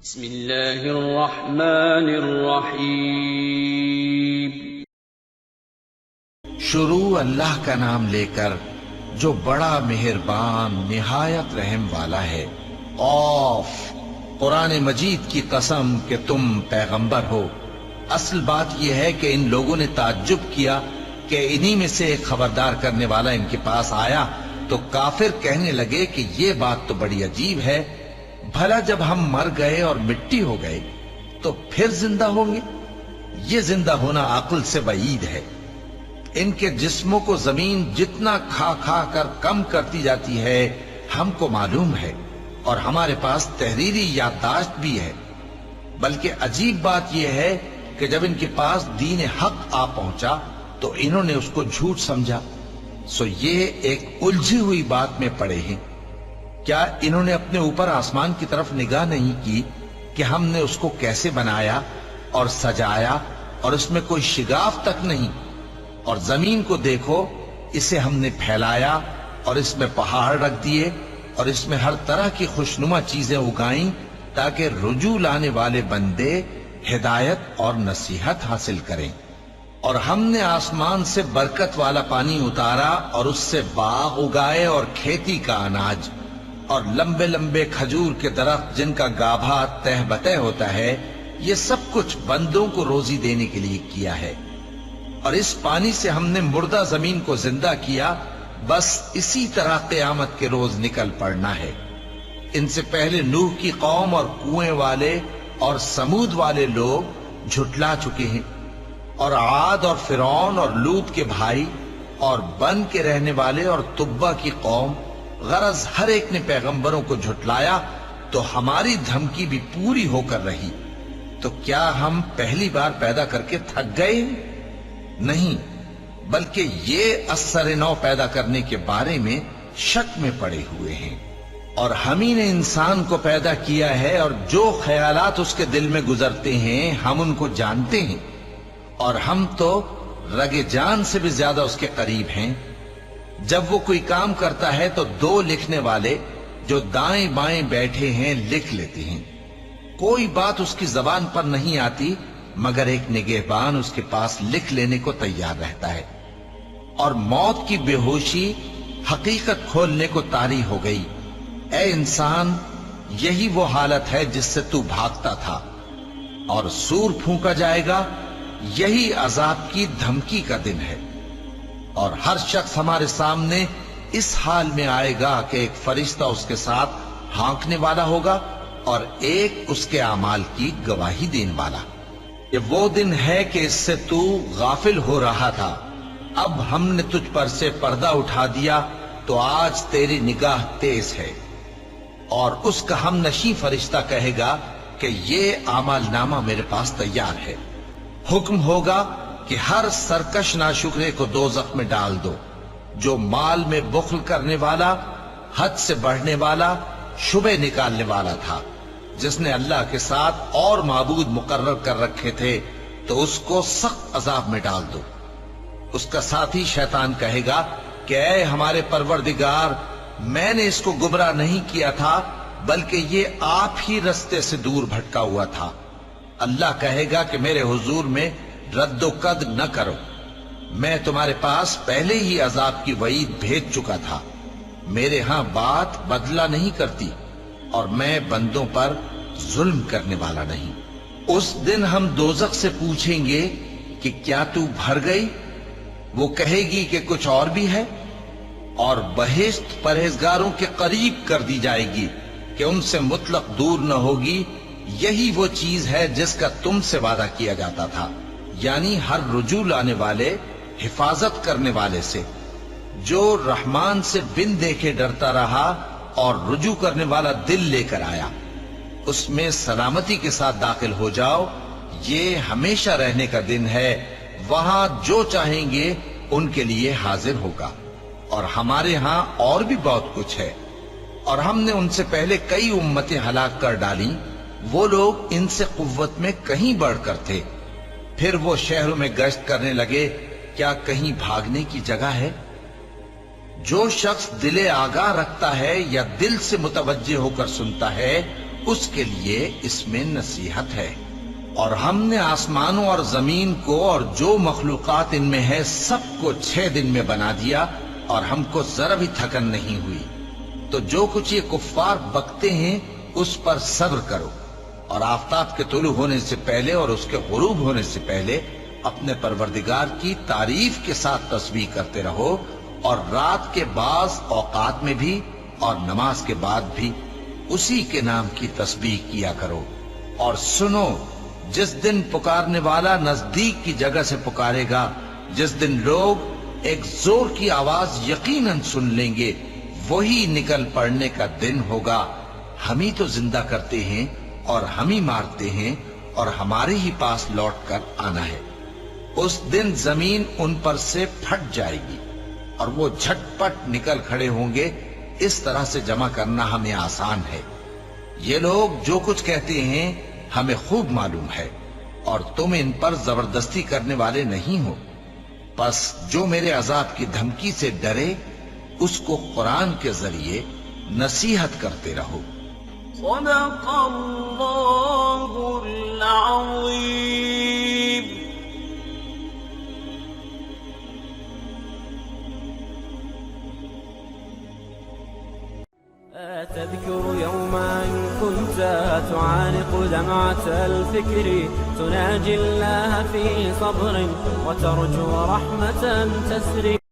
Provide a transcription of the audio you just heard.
بسم اللہ الرحمن الرحیم۔ شروع اللہ کا نام لے کر جو بڑا مہربان نہایت رحم والا ہے۔ قاف، قرآن مجید کی قسم کہ تم پیغمبر ہو۔ اصل بات یہ ہے کہ ان لوگوں نے تعجب کیا کہ انہی میں سے ایک خبردار کرنے والا ان کے پاس آیا تو کافر کہنے لگے کہ یہ بات تو بڑی عجیب ہے، بھلا جب ہم مر گئے اور مٹی ہو گئے تو پھر زندہ ہوں گے؟ یہ زندہ ہونا عقل سے بعید ہے۔ ان کے جسموں کو زمین جتنا کھا کھا کر کم کرتی جاتی ہے ہم کو معلوم ہے، اور ہمارے پاس تحریری یادداشت بھی ہے۔ بلکہ عجیب بات یہ ہے کہ جب ان کے پاس دین حق آ پہنچا تو انہوں نے اس کو جھوٹ سمجھا۔ سو یہ ایک الجھی ہوئی بات میں پڑے ہیں۔ کیا انہوں نے اپنے اوپر آسمان کی طرف نگاہ نہیں کی کہ ہم نے اس کو کیسے بنایا اور سجایا، اور اس میں کوئی شگاف تک نہیں؟ اور زمین کو دیکھو، اسے ہم نے پھیلایا اور اس میں پہاڑ رکھ دیے اور اس میں ہر طرح کی خوشنما چیزیں اگائیں تاکہ رجوع لانے والے بندے ہدایت اور نصیحت حاصل کریں۔ اور ہم نے آسمان سے برکت والا پانی اتارا اور اس سے باغ اگائے اور کھیتی کا اناج اور لمبے لمبے کھجور کے درخت جن کا گابھا تہ بتہ ہوتا ہے۔ یہ سب کچھ بندوں کو روزی دینے کے لیے کیا ہے۔ اور اس پانی سے ہم نے مردہ زمین کو زندہ کیا، بس اسی طرح قیامت کے روز نکل پڑنا ہے۔ ان سے پہلے نوح کی قوم اور کنویں والے اور سمود والے لوگ جھٹلا چکے ہیں، اور عاد اور فرعون اور لوط کے بھائی اور بن کے رہنے والے اور تبا کی قوم، غرض ہر ایک نے پیغمبروں کو جھٹلایا تو ہماری دھمکی بھی پوری ہو کر رہی۔ تو کیا ہم پہلی بار پیدا کر کے تھک گئے؟ نہیں، بلکہ یہ اثر نو پیدا کرنے کے بارے میں شک میں پڑے ہوئے ہیں۔ اور ہم ہی نے انسان کو پیدا کیا ہے، اور جو خیالات اس کے دل میں گزرتے ہیں ہم ان کو جانتے ہیں، اور ہم تو رگ جان سے بھی زیادہ اس کے قریب ہیں۔ جب وہ کوئی کام کرتا ہے تو دو لکھنے والے جو دائیں بائیں بیٹھے ہیں لکھ لیتے ہیں۔ کوئی بات اس کی زبان پر نہیں آتی مگر ایک نگہبان اس کے پاس لکھ لینے کو تیار رہتا ہے۔ اور موت کی بے ہوشی حقیقت کھولنے کو طاری ہو گئی۔ اے انسان، یہی وہ حالت ہے جس سے تو بھاگتا تھا، اور سور پھونکا جائے گا، یہی عذاب کی دھمکی کا دن ہے۔ اور ہر شخص ہمارے سامنے اس حال میں آئے گا کہ ایک فرشتہ اس کے ساتھ ہانکنے والا ہوگا اور ایک اس کے اعمال کی گواہی دینے والا۔ یہ وہ دن ہے کہ اس سے تو غافل ہو رہا تھا، اب ہم نے تجھ پر سے پردہ اٹھا دیا تو آج تیری نگاہ تیز ہے۔ اور اس کا ہم نشیں فرشتہ کہے گا کہ یہ اعمال نامہ میرے پاس تیار ہے۔ حکم ہوگا کہ ہر سرکش ناشکرے کو دوزخ میں ڈال دو، جو مال میں بخل کرنے والا، حد سے بڑھنے والا، شبہ نکالنے والا تھا، جس نے اللہ کے ساتھ اور معبود مقرر کر رکھے تھے، تو اس کو سخت عذاب میں ڈال دو۔ اس کا ساتھی شیطان کہے گا کہ اے ہمارے پروردگار، میں نے اس کو گمراہ نہیں کیا تھا بلکہ یہ آپ ہی رستے سے دور بھٹکا ہوا تھا۔ اللہ کہے گا کہ میرے حضور میں رد و قد نہ کرو، میں تمہارے پاس پہلے ہی عذاب کی وعید بھیج چکا تھا۔ میرے ہاں بات بدلہ نہیں کرتی، اور میں بندوں پر ظلم کرنے والا نہیں۔ اس دن ہم دوزخ سے پوچھیں گے کہ کیا تو بھر گئی؟ وہ کہے گی کہ کچھ اور بھی ہے۔ اور بہشت پرہیزگاروں کے قریب کر دی جائے گی کہ ان سے مطلق دور نہ ہوگی۔ یہی وہ چیز ہے جس کا تم سے وعدہ کیا جاتا تھا، یعنی ہر رجوع لانے والے، حفاظت کرنے والے سے، جو رحمان سے بن دیکھے ڈرتا رہا اور رجوع کرنے والا دل لے کر آیا، اس میں سلامتی کے ساتھ داخل ہو جاؤ۔ یہ ہمیشہ رہنے کا دن ہے، وہاں جو چاہیں گے ان کے لیے حاضر ہوگا۔ اور ہمارے ہاں اور بھی بہت کچھ ہے، اور ہم نے ان سے پہلے کئی امتیں ہلاک کر ڈالیں، وہ لوگ ان سے قوت میں کہیں بڑھ کر تھے۔ پھر وہ شہروں میں گشت کرنے لگے، کیا کہیں بھاگنے کی جگہ ہے؟ جو شخص دل آگاہ رکھتا ہے یا دل سے متوجہ ہو کر سنتا ہے، اس کے لیے اس میں نصیحت ہے۔ اور ہم نے آسمانوں اور زمین کو اور جو مخلوقات ان میں ہے سب کو 6 دن میں بنا دیا، اور ہم کو ذرا بھی تھکن نہیں ہوئی۔ تو جو کچھ یہ کفار بکتے ہیں اس پر صبر کرو، اور آفتاب کے طلوع ہونے سے پہلے اور اس کے غروب ہونے سے پہلے اپنے پروردگار کی تعریف کے ساتھ تسبیح کرتے رہو، اور رات کے بعض اوقات میں بھی اور نماز کے بعد بھی اسی کے نام کی تسبیح کیا کرو۔ اور سنو، جس دن پکارنے والا نزدیک کی جگہ سے پکارے گا، جس دن لوگ ایک زور کی آواز یقیناً سن لیں گے، وہی نکل پڑنے کا دن ہوگا۔ ہم ہی تو زندہ کرتے ہیں اور ہم ہی مارتے ہیں، اور ہمارے ہی پاس لوٹ کر آنا ہے۔ اس دن زمین ان پر سے پھٹ جائے گی اور وہ جھٹ پٹ نکل کھڑے ہوں گے۔ اس طرح سے جمع کرنا ہمیں آسان ہے۔ یہ لوگ جو کچھ کہتے ہیں ہمیں خوب معلوم ہے، اور تم ان پر زبردستی کرنے والے نہیں ہو۔ پس جو میرے عذاب کی دھمکی سے ڈرے اس کو قرآن کے ذریعے نصیحت کرتے رہو۔ صدق اللہ العظیم۔ تذكر يوما كنت تعانق دمعة الفكر، تناجي الله في صبر وترجو رحمة تسري.